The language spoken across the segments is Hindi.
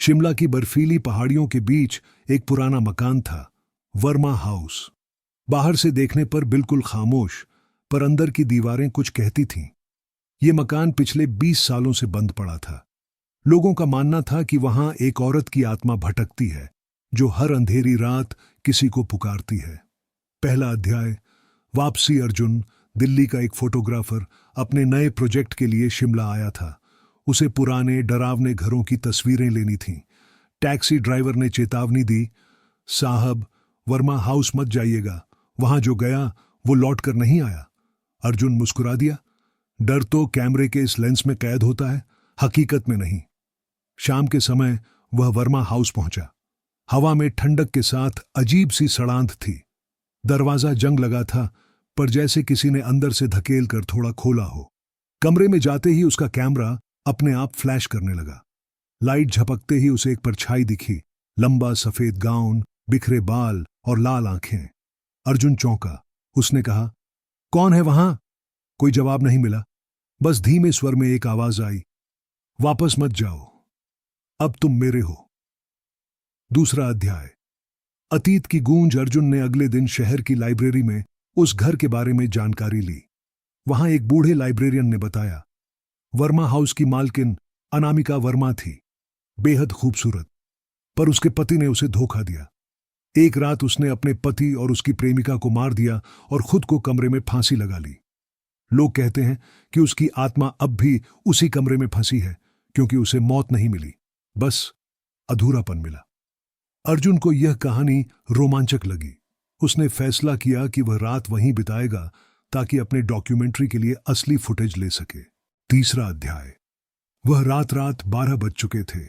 शिमला की बर्फीली पहाड़ियों के बीच एक पुराना मकान था, वर्मा हाउस। बाहर से देखने पर बिल्कुल खामोश, पर अंदर की दीवारें कुछ कहती थीं। ये मकान पिछले 20 सालों से बंद पड़ा था। लोगों का मानना था कि वहां एक औरत की आत्मा भटकती है, जो हर अंधेरी रात किसी को पुकारती है। पहला अध्याय। वापसी। अर्जुन, दिल्ली का एक फोटोग्राफर, अपने नए प्रोजेक्ट के लिए शिमला आया था। उसे पुराने डरावने घरों की तस्वीरें लेनी थीं। टैक्सी ड्राइवर ने चेतावनी दी, साहब, वर्मा हाउस मत जाइएगा, वहां जो गया वो लौट कर नहीं आया। अर्जुन मुस्कुरा दिया, डर तो कैमरे के इस लेंस में कैद होता है, हकीकत में नहीं। शाम के समय वह वर्मा हाउस पहुंचा। हवा में ठंडक के साथ अजीब सी सड़ांध थी। दरवाजा जंग लगा था, पर जैसे किसी ने अंदर से धकेल कर थोड़ा खोला हो। कमरे में जाते ही उसका कैमरा अपने आप फ्लैश करने लगा। लाइट झपकते ही उसे एक परछाई दिखी, लंबा सफेद गाउन, बिखरे बाल और लाल आंखें। अर्जुन चौंका। उसने कहा, कौन है वहां? कोई जवाब नहीं मिला। बस धीमे स्वर में एक आवाज आई, वापस मत जाओ, अब तुम मेरे हो। दूसरा अध्याय। अतीत की गूंज। अर्जुन ने अगले दिन शहर की लाइब्रेरी में उस घर के बारे में जानकारी ली। वहां एक बूढ़े लाइब्रेरियन ने बताया, वर्मा हाउस की मालकिन अनामिका वर्मा थी, बेहद खूबसूरत, पर उसके पति ने उसे धोखा दिया। एक रात उसने अपने पति और उसकी प्रेमिका को मार दिया और खुद को कमरे में फांसी लगा ली। लोग कहते हैं कि उसकी आत्मा अब भी उसी कमरे में फंसी है, क्योंकि उसे मौत नहीं मिली, बस अधूरापन मिला। अर्जुन को यह कहानी रोमांचक लगी। उसने फैसला किया कि वह रात वहीं बिताएगा, ताकि अपने डॉक्यूमेंट्री के लिए असली फुटेज ले सके। तीसरा अध्याय। वह रात 12 बज चुके थे।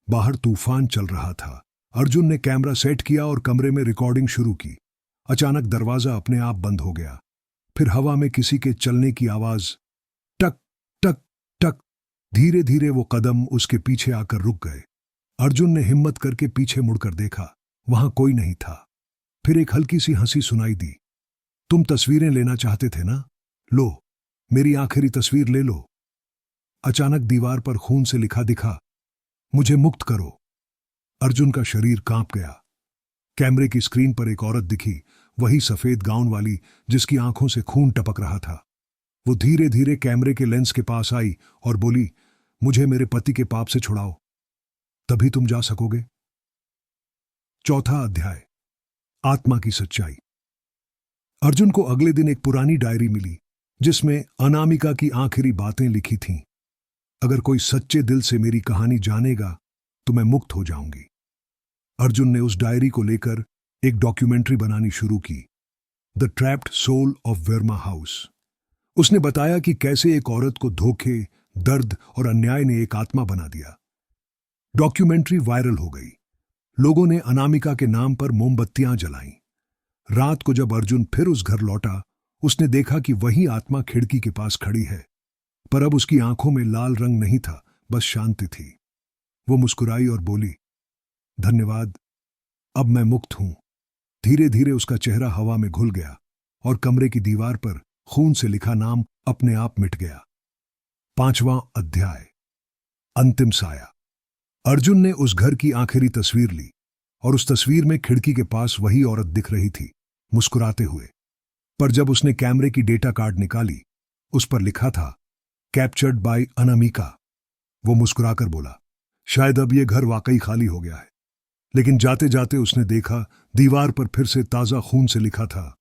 बाहर तूफान चल रहा था। अर्जुन ने कैमरा सेट किया और कमरे में रिकॉर्डिंग शुरू की। अचानक दरवाजा अपने आप बंद हो गया। फिर हवा में किसी के चलने की आवाज, टक टक टक। धीरे धीरे वो कदम उसके पीछे आकर रुक गए। अर्जुन ने हिम्मत करके पीछे मुड़कर देखा, वहां कोई नहीं था। फिर एक हल्की सी हंसी सुनाई दी, तुम तस्वीरें लेना चाहते थे ना? लो, मेरी आखिरी तस्वीर ले लो। अचानक दीवार पर खून से लिखा दिखा, मुझे मुक्त करो। अर्जुन का शरीर कांप गया। कैमरे की स्क्रीन पर एक औरत दिखी, वही सफेद गाउन वाली जिसकी आंखों से खून टपक रहा था। वो धीरे धीरे कैमरे के लेंस के पास आई और बोली, मुझे मेरे पति के पाप से छुड़ाओ, तभी तुम जा सकोगे। चौथा अध्याय। आत्मा की सच्चाई। अर्जुन को अगले दिन एक पुरानी डायरी मिली, जिसमें अनामिका की आखिरी बातें लिखी थीं। अगर कोई सच्चे दिल से मेरी कहानी जानेगा तो मैं मुक्त हो जाऊंगी। अर्जुन ने उस डायरी को लेकर एक डॉक्यूमेंट्री बनानी शुरू की, the trapped soul of Verma house. उसने बताया कि कैसे एक औरत को धोखे, दर्द और अन्याय ने एक आत्मा बना दिया। डॉक्यूमेंट्री वायरल हो गई। लोगों ने अनामिका के नाम पर मोमबत्तियां जलाईं। रात को जब अर्जुन फिर उस घर लौटा, उसने देखा कि वही आत्मा खिड़की के पास खड़ी है, पर अब उसकी आंखों में लाल रंग नहीं था, बस शांति थी। वो मुस्कुराई और बोली, धन्यवाद, अब मैं मुक्त हूं। धीरे धीरे उसका चेहरा हवा में घुल गया और कमरे की दीवार पर खून से लिखा नाम अपने आप मिट गया। पांचवां अध्याय। अंतिम साया। अर्जुन ने उस घर की आखिरी तस्वीर ली और उस तस्वीर में खिड़की के पास वही औरत दिख रही थी, मुस्कुराते हुए। पर जब उसने कैमरे की डेटा कार्ड निकाली, उस पर लिखा था, कैप्चर्ड बाय अनामिका। वो मुस्कुराकर बोला, शायद अब ये घर वाकई खाली हो गया है। लेकिन जाते जाते उसने देखा, दीवार पर फिर से ताजा खून से लिखा था,